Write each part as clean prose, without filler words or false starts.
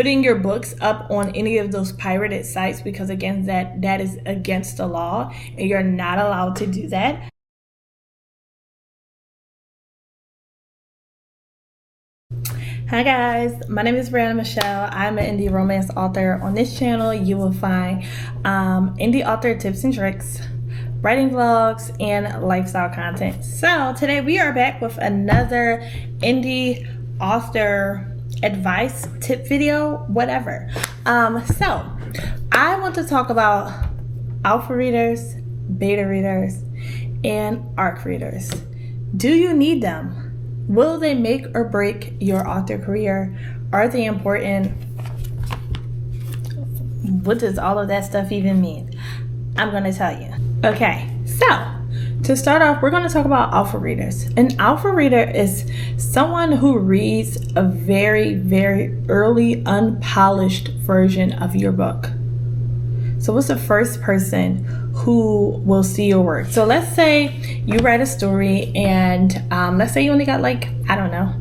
putting your books up on any of those pirated sites, because again, that is against the law and you're not allowed to do that. Hi guys, my name is Briyanna Michelle. I'm an indie romance author. On this channel, you will find indie author tips and tricks, writing vlogs, and lifestyle content. So today we are back with another indie author advice tip video, whatever. So I want to talk about alpha readers, beta readers, and ARC readers. Do you need them? Will they make or break your author career? Are they important? What does all of that stuff even mean? I'm going to tell you. Okay, so to start off, we're going to talk about alpha readers. An alpha reader is someone who reads a very, very early, unpolished version of your book. So what's the first person who will see your work? So let's say you write a story and let's say you only got like, I don't know.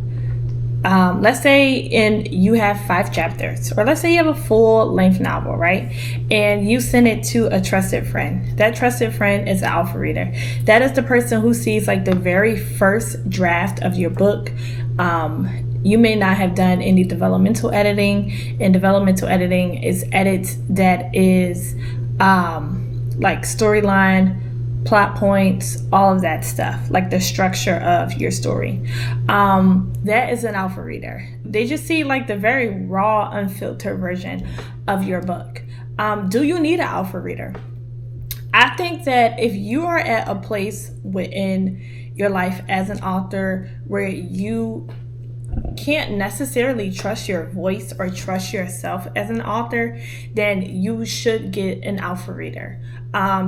Let's say you have 5 chapters, or let's say you have a full length novel, right? And you send it to a trusted friend. That trusted friend is an alpha reader. That is the person who sees like the very first draft of your book. You may not have done any developmental editing, and developmental editing is edits that is like storyline, plot points, all of that stuff, like the structure of your story. That is an alpha reader. They just see like the very raw, unfiltered version of your book. Do you need an alpha reader? I think that if you are at a place within your life as an author where you can't necessarily trust your voice or trust yourself as an author, then you should get an alpha reader.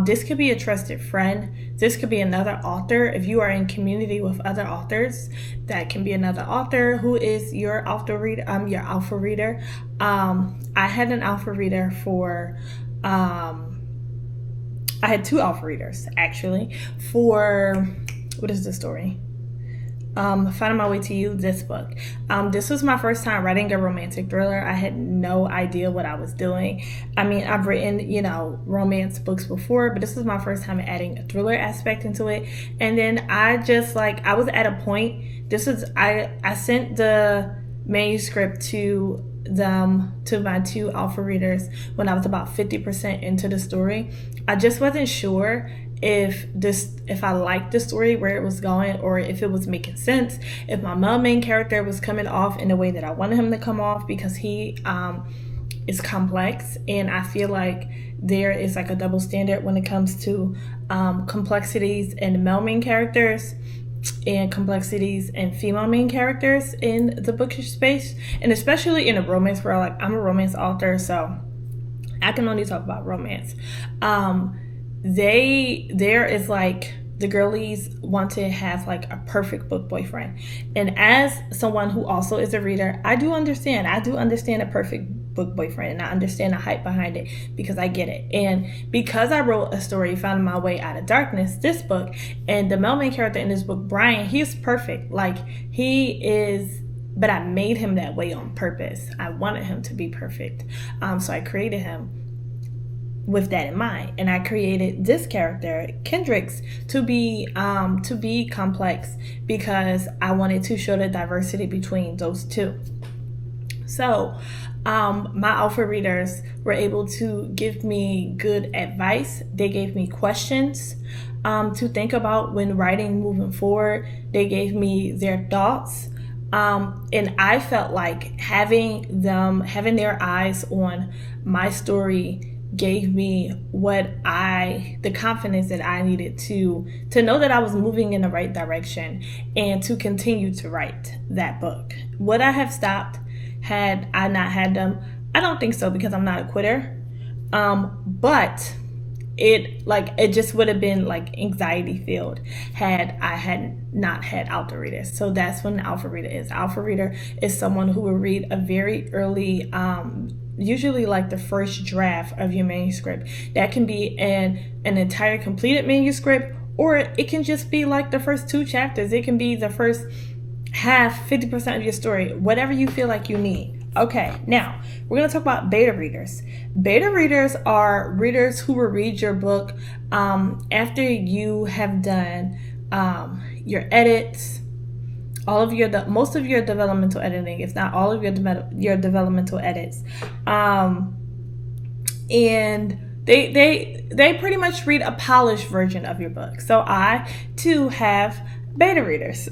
This could be a trusted friend. This could be another author. If you are in community with other authors, that can be another author who is your alpha reader. I had an alpha reader for I had 2 alpha readers actually for, what is the story? Finding My Way to You, this book. This was my first time writing a romantic thriller. I had no idea what I was doing. I mean, I've written, romance books before, but this was my first time adding a thriller aspect into it. And then I just I was at a point, I sent the manuscript to my 2 alpha readers when I was about 50% into the story. I just wasn't sure if I liked the story where it was going, or if it was making sense, if my main character was coming off in the way that I wanted him to come off, because he is complex, and I feel like there is like a double standard when it comes to complexities in male main characters and complexities in female main characters in the bookish space, and especially in a romance where I'm a romance author, so I can only talk about romance. There is like, the girlies want to have like a perfect book boyfriend. And as someone who also is a reader, I do understand a perfect book boyfriend, and I understand the hype behind it because I get it. And because I wrote a story, Finding My Way Out of Darkness, this book, and the male main character in this book, Brian, he's perfect. Like, he is, but I made him that way on purpose. I wanted him to be perfect. So I created him with that in mind, and I created this character, Kendricks, to be complex because I wanted to show the diversity between those 2. So my alpha readers were able to give me good advice. They gave me questions to think about when writing moving forward. They gave me their thoughts. And I felt like having their eyes on my story gave me the confidence that I needed to know that I was moving in the right direction and to continue to write that book. Would I have stopped had I not had them? I don't think so, because I'm not a quitter. But it just would have been like anxiety filled had I had not had alpha readers. So that's what an alpha reader is. Alpha reader is someone who will read a very early usually like the first draft of your manuscript. That can be an entire completed manuscript, or it can just be like the first 2 chapters. It can be the first half, 50% of your story, whatever you feel like you need. Okay, now we're going to talk about beta readers. Beta readers are readers who will read your book after you have done your edits, most of your developmental editing, if not all of your developmental edits, and they pretty much read a polished version of your book. So I too have beta readers.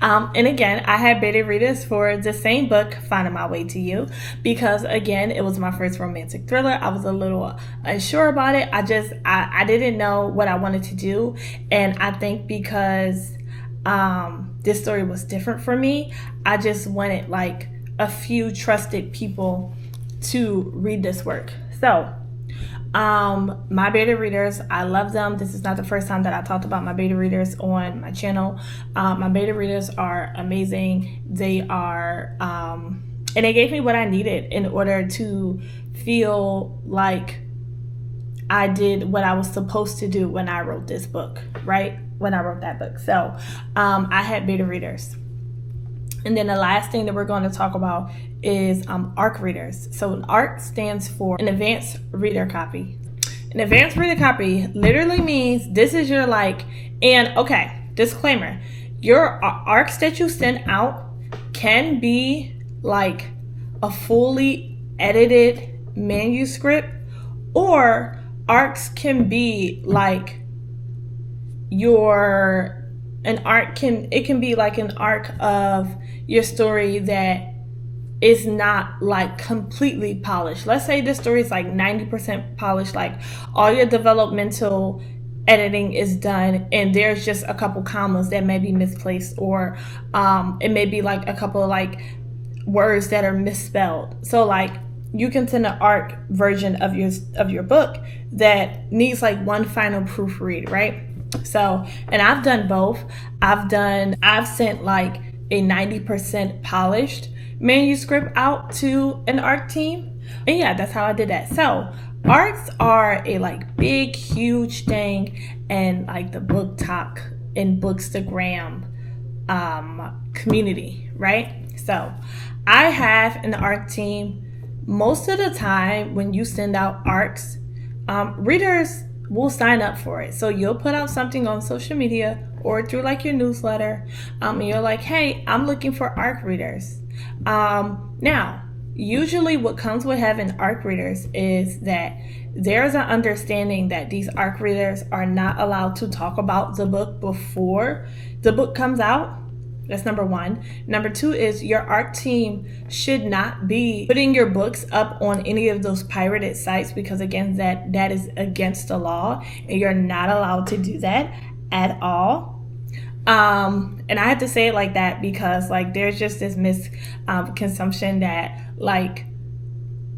And again, I had beta readers for the same book, Finding My Way to You, because again, it was my first romantic thriller. I was a little unsure about it. I didn't know what I wanted to do. And I think because this story was different for me, I just wanted like a few trusted people to read this work. So my beta readers, I love them. This is not the first time that I talked about my beta readers on my channel. My beta readers are amazing. They are, and they gave me what I needed in order to feel like I did what I was supposed to do when I wrote this book, right? When I wrote that book. So I had beta readers. And then the last thing that we're going to talk about is ARC readers. So an ARC stands for an advanced reader copy. An advanced reader copy literally means this is your and okay, disclaimer, your ARCs that you send out can be like a fully edited manuscript, or ARCs can be like it can be like an arc of your story that is not like completely polished. Let's say the story is like 90% polished, like all your developmental editing is done and there's just a couple commas that may be misplaced, or it may be like a couple of like words that are misspelled. So like you can send an ARC version of your book that needs like one final proofread, right? So, and I've done both. I've sent like a 90% polished manuscript out to an ARC team. And yeah, that's how I did that. So ARCs are a like big, huge thing and like the book talk and Bookstagram community, right? So I have an ARC team. Most of the time when you send out ARCs, readers will sign up for it. So you'll put out something on social media or through like your newsletter, and you're like, hey, I'm looking for ARC readers. Now, usually what comes with having ARC readers is that there's an understanding that these ARC readers are not allowed to talk about the book before the book comes out. That's number one. Number two is your ARC team should not be putting your books up on any of those pirated sites, because again, that is against the law and you're not allowed to do that at all. And I have to say it like that because like there's just this misconception that like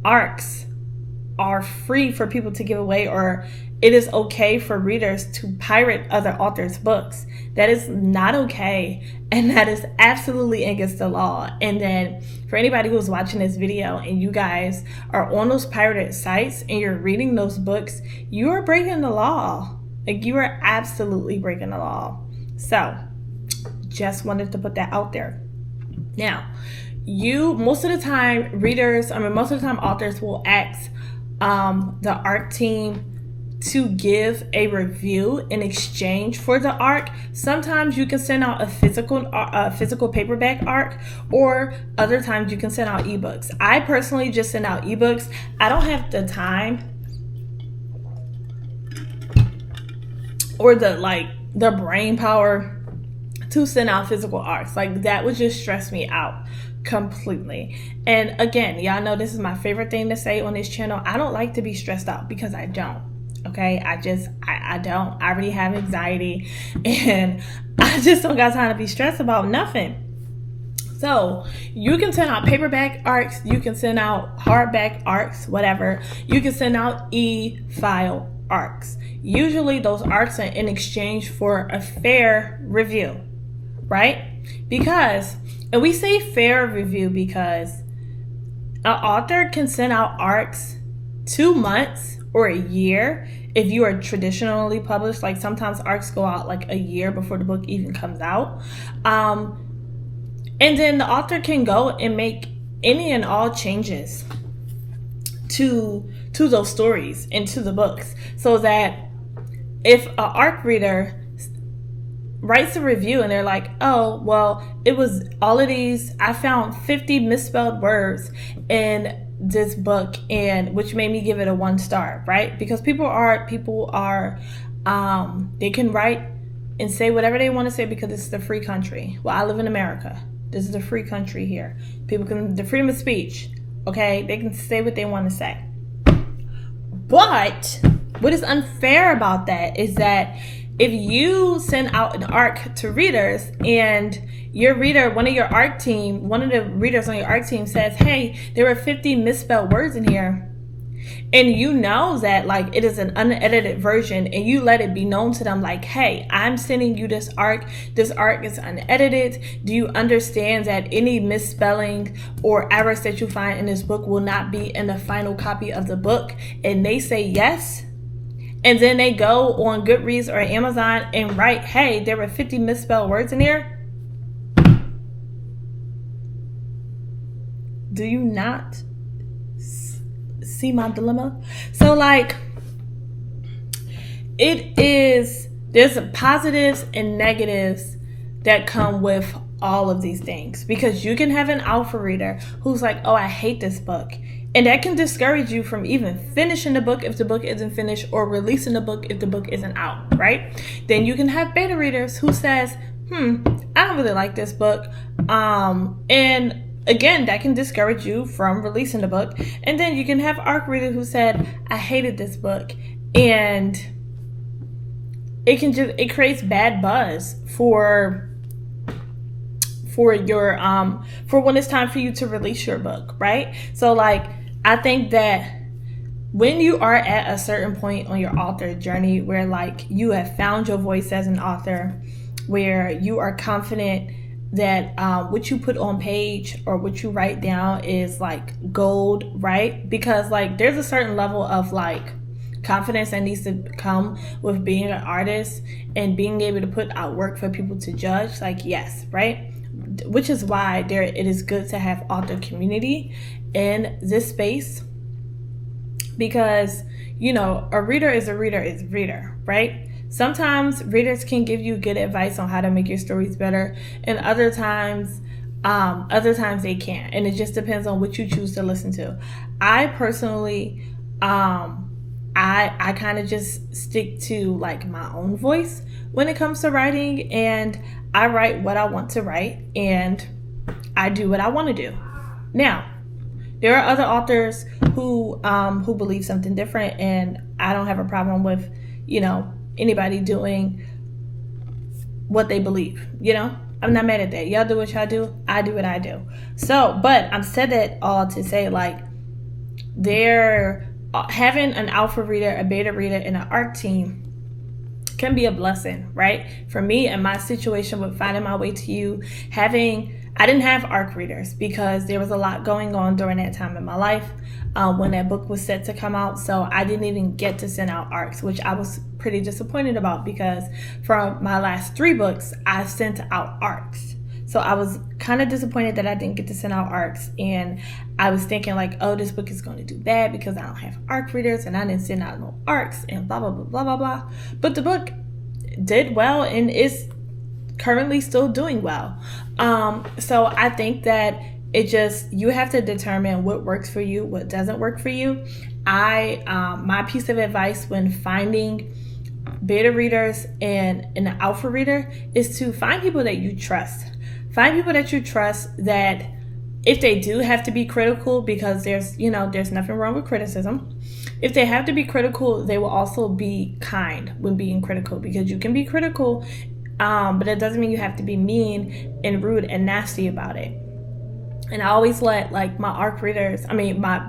ARCs are free for people to give away, or it is okay for readers to pirate other authors' books. That is not okay, and that is absolutely against the law. And then for anybody who's watching this video and you guys are on those pirated sites and you're reading those books, you are breaking the law. Like, you are absolutely breaking the law. So just wanted to put that out there. Now, most of the time authors will ask the ARC team to give a review in exchange for the ARC. Sometimes you can send out a physical paperback ARC, or other times you can send out ebooks. I personally just send out ebooks. I don't have the time or the brain power to send out physical ARCs. Like, that would just stress me out completely. And again, y'all know this is my favorite thing to say on this channel. I don't like to be stressed out, because I don't. Okay, I don't. I already have anxiety and I just don't got time to be stressed about nothing. So you can send out paperback ARCs, you can send out hardback ARCs, whatever. You can send out e-file ARCs. Usually those ARCs are in exchange for a fair review, right? And we say fair review because an author can send out ARCs 2 months or a year if you are traditionally published. Like, sometimes ARCs go out like a year before the book even comes out. And then the author can go and make any and all changes to those stories and to the books, so that if an ARC reader writes a review and they're like, oh, well, it was all of these, I found 50 misspelled words in this book, and which made me give it a 1 star, right? Because people are they can write and say whatever they want to say because it's the free country. Well, I live in America. This is a free country here. People can, the freedom of speech, okay? They can say what they want to say. But what is unfair about that is that if you send out an ARC to readers and your reader, one of the readers on your ARC team says, hey, there were 50 misspelled words in here, and you know that like it is an unedited version, and you let it be known to them like, hey, I'm sending you this ARC is unedited, do you understand that any misspelling or errors that you find in this book will not be in the final copy of the book? And they say yes, and then they go on Goodreads or Amazon and write, hey, there were 50 misspelled words in here. Do you not see my dilemma? So like, there's positives and negatives that come with all of these things, because you can have an alpha reader who's like, oh, I hate this book. And that can discourage you from even finishing the book if the book isn't finished, or releasing the book if the book isn't out, right? Then you can have beta readers who says, I don't really like this book. And again, that can discourage you from releasing the book. And then you can have ARC readers who said, I hated this book. And it creates bad buzz for your for when it's time for you to release your book, right? So like, I think that when you are at a certain point on your author journey where like you have found your voice as an author, where you are confident that what you put on page or what you write down is like gold, right? Because like there's a certain level of like confidence that needs to come with being an artist and being able to put out work for people to judge. Like, yes, right? Which is why it is good to have author community in this space, because you know, a reader is a reader, right? Sometimes readers can give you good advice on how to make your stories better, and other times they can't, and it just depends on what you choose to listen to. I personally I kind of just stick to like my own voice when it comes to writing, and I write what I want to write, and I do what I want to do. Now, there are other authors who believe something different, and I don't have a problem with, you know, anybody doing what they believe. You know, I'm not mad at that. Y'all do what y'all do. I do what I do. So, but I've said that all to say, like, having an alpha reader, a beta reader, and an ARC team can be a blessing, right? For me and my situation with Finding My Way to You, I didn't have ARC readers because there was a lot going on during that time in my life when that book was set to come out. So I didn't even get to send out ARCs, which I was pretty disappointed about, because from my last 3 books, I sent out ARCs. So I was kind of disappointed that I didn't get to send out ARCs, and I was thinking like, oh, this book is going to do bad because I don't have ARC readers and I didn't send out no ARCs and blah, blah, blah, blah, blah, blah. But the book did well and is currently still doing well. So I think that you have to determine what works for you, what doesn't work for you. My piece of advice when finding beta readers and an alpha reader is to find people that you trust. Find people that you trust that if they do have to be critical, because there's nothing wrong with criticism. If they have to be critical, they will also be kind when being critical, because you can be critical, but it doesn't mean you have to be mean and rude and nasty about it. And I always let like my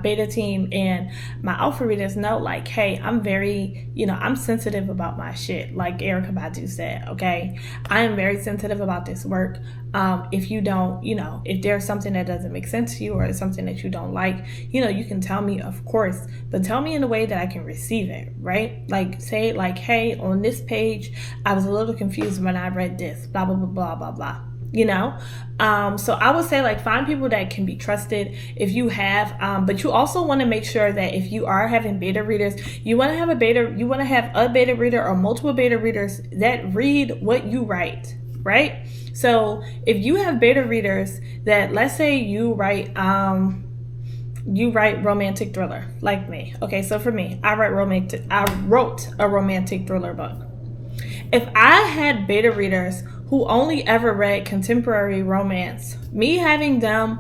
beta team and my alpha readers know, like, hey, I'm very, I'm sensitive about my shit. Like Erykah Badu said, okay, I am very sensitive about this work. If you don't, if there's something that doesn't make sense to you or something that you don't like, you can tell me, of course, but tell me in a way that I can receive it, right? Like say like, hey, on this page, I was a little confused when I read this, blah, blah, blah, blah, blah, blah. So I would say, like, find people that can be trusted if you have, but you also want to make sure that if you are having beta readers, you want to have a beta reader or multiple beta readers that read what you write, right? So if you have beta readers that, let's say you write romantic thriller like me. Okay, so for me, I wrote a romantic thriller book. If I had beta readers who only ever read contemporary romance, me having them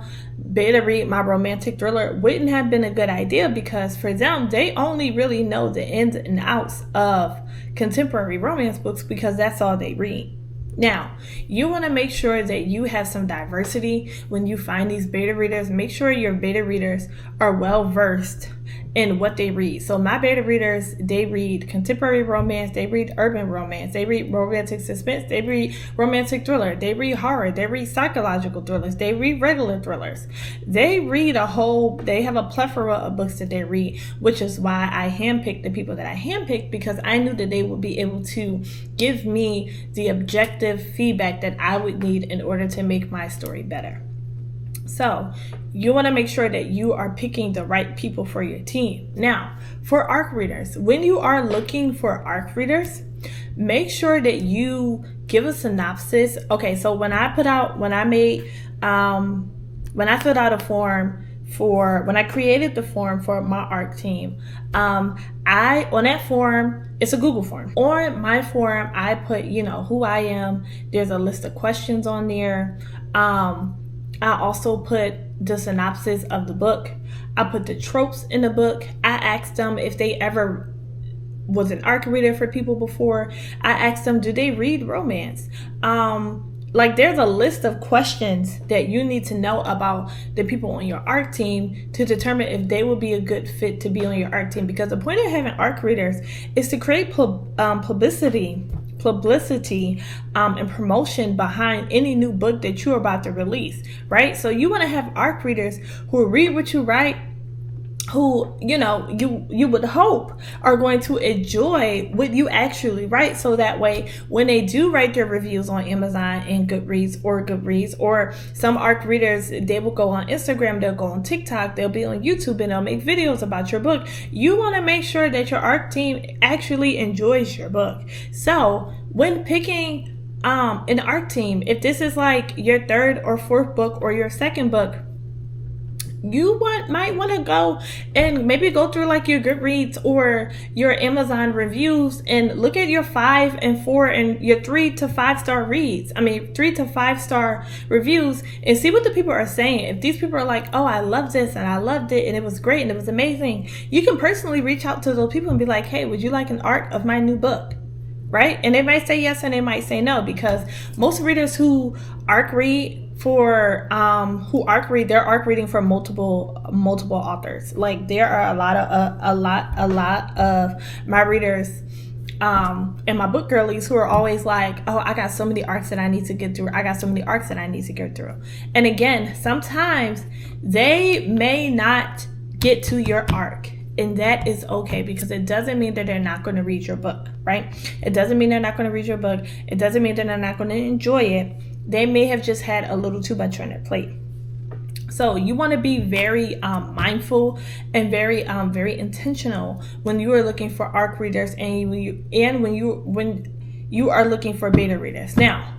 beta read my romantic thriller wouldn't have been a good idea, because for them, they only really know the ins and outs of contemporary romance books because that's all they read. Now, you want to make sure that you have some diversity when you find these beta readers. Make sure your beta readers are well versed in what they read. So my beta readers, they read contemporary romance, they read urban romance, they read romantic suspense, they read romantic thriller, they read horror, they read psychological thrillers, they read regular thrillers. They have a plethora of books that they read, which is why I handpicked the people that I handpicked, because I knew that they would be able to give me the objective feedback that I would need in order to make my story better. So you want to make sure that you are picking the right people for your team. Now, for ARC readers, when you are looking for ARC readers, make sure that you give a synopsis. Okay, so when I created the form for my ARC team, on that form, it's a Google form. On my form, I put, who I am. There's a list of questions on there. I also put the synopsis of the book. I put the tropes in the book. I asked them if they ever was an ARC reader for people before. I asked them, do they read romance? There's a list of questions that you need to know about the people on your ARC team to determine if they will be a good fit to be on your ARC team. Because the point of having ARC readers is to create publicity and promotion behind any new book that you're about to release, right? So you want to have ARC readers who read what you write, who you would hope are going to enjoy what you actually write, so that way when they do write their reviews on Amazon and Goodreads, or some ARC readers, they will go on Instagram, they'll go on TikTok, they'll be on YouTube, and they'll make videos about your book. You want to make sure that your ARC team actually enjoys your book. So when picking an ARC team, if this is like your third or fourth book or your second book, you might want to go and maybe go through like your Goodreads or your Amazon reviews and look at your 5 and 4 and your 3 to 5 star reads. 3 to 5 star reviews, and see what the people are saying. If these people are like, oh, I love this and I loved it and it was great and it was amazing, you can personally reach out to those people and be like, hey, would you like an ARC of my new book? Right? And they might say yes and they might say no, because most readers who ARC read they're ARC reading for multiple authors. Like, there are a lot of my readers and my book girlies who are always like, oh, I got so many ARCs that I need to get through. And again, sometimes they may not get to your ARC. And that is okay, because it doesn't mean that they're not going to read your book, right? It doesn't mean they're not going to read your book. It doesn't mean that they're not going to enjoy it. They may have just had a little too much on their plate. So you want to be very mindful and very intentional when you are looking for ARC readers and when you are looking for beta readers. Now,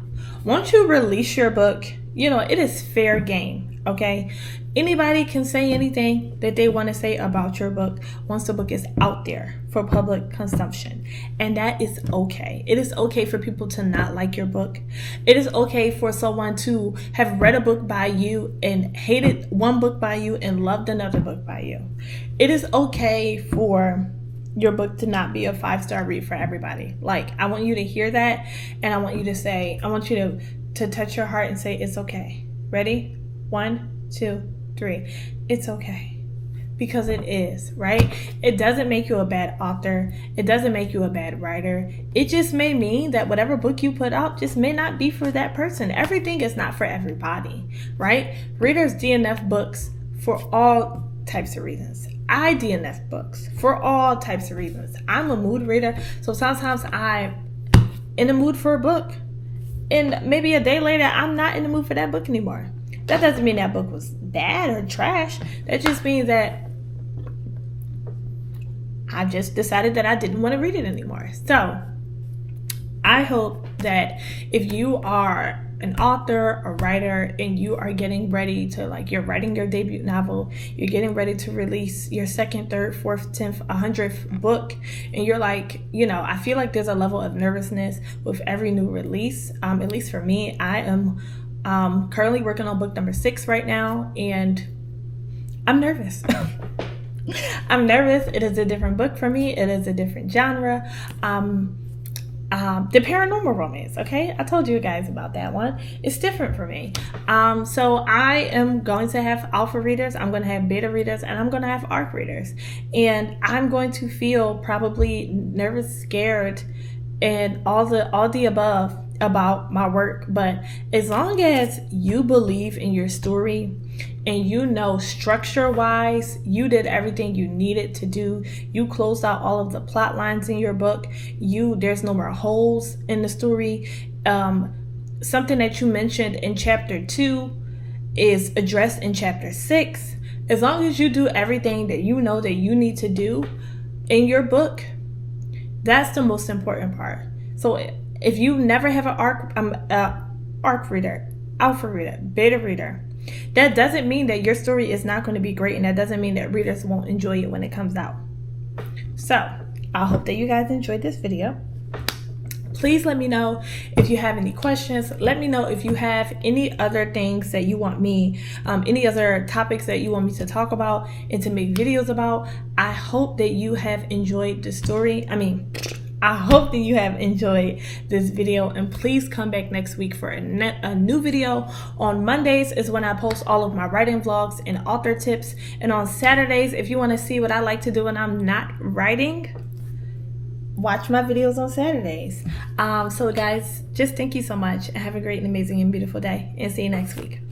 once you release your book, it is fair game. Okay, anybody can say anything that they want to say about your book once the book is out there for public consumption, and that is okay. It is okay for people to not like your book. It is okay for someone to have read a book by you and hated one book by you and loved another book by you. It is okay for your book to not be a 5-star read for everybody. Like, I want you to hear that, and I want you to touch your heart and say, it's okay. Ready? 1, 2, 3. It's okay. Because it is, right? It doesn't make you a bad author. It doesn't make you a bad writer. It just may mean that whatever book you put out just may not be for that person. Everything is not for everybody, right? Readers DNF books for all types of reasons. I DNF books for all types of reasons. I'm a mood reader, so sometimes I'm in the mood for a book. and maybe a day later, I'm not in the mood for that book anymore. That doesn't mean that book was bad or trash. That just means that I just decided that I didn't want to read it anymore. So I hope that if you are an author, a writer, and you are getting ready to, like, you're writing your debut novel, you're getting ready to release your second, third, fourth, 10th, 100th book, and you're like, I feel like there's a level of nervousness with every new release. At least for me, I am currently working on book number 6 right now, and I'm nervous. I'm nervous. It is a different book for me. It is a different genre. The paranormal romance, okay? I told you guys about that one. It's different for me. So I am going to have alpha readers, I'm going to have beta readers, and I'm going to have ARC readers. And I'm going to feel probably nervous, scared, and all the above about my work. But as long as you believe in your story, and structure wise, you did everything you needed to do. You closed out all of the plot lines in your book. There's no more holes in the story. Something that you mentioned in chapter 2 is addressed in chapter 6. As long as you do everything that you know that you need to do in your book, that's the most important part. So if you never have an ARC reader, alpha reader, beta reader, that doesn't mean that your story is not going to be great, and that doesn't mean that readers won't enjoy it when it comes out. So I hope that you guys enjoyed this video. Please let me know if you have any questions. Let me know if you have any other things that you want me, any other topics that you want me to talk about and to make videos about. I hope that you have enjoyed the story. I hope that you have enjoyed this video, and please come back next week for a new video. On Mondays is when I post all of my writing vlogs and author tips, and on Saturdays, if you want to see what I like to do when I'm not writing, watch my videos on Saturdays. So guys, just thank you so much, and have a great and amazing and beautiful day, and see you next week.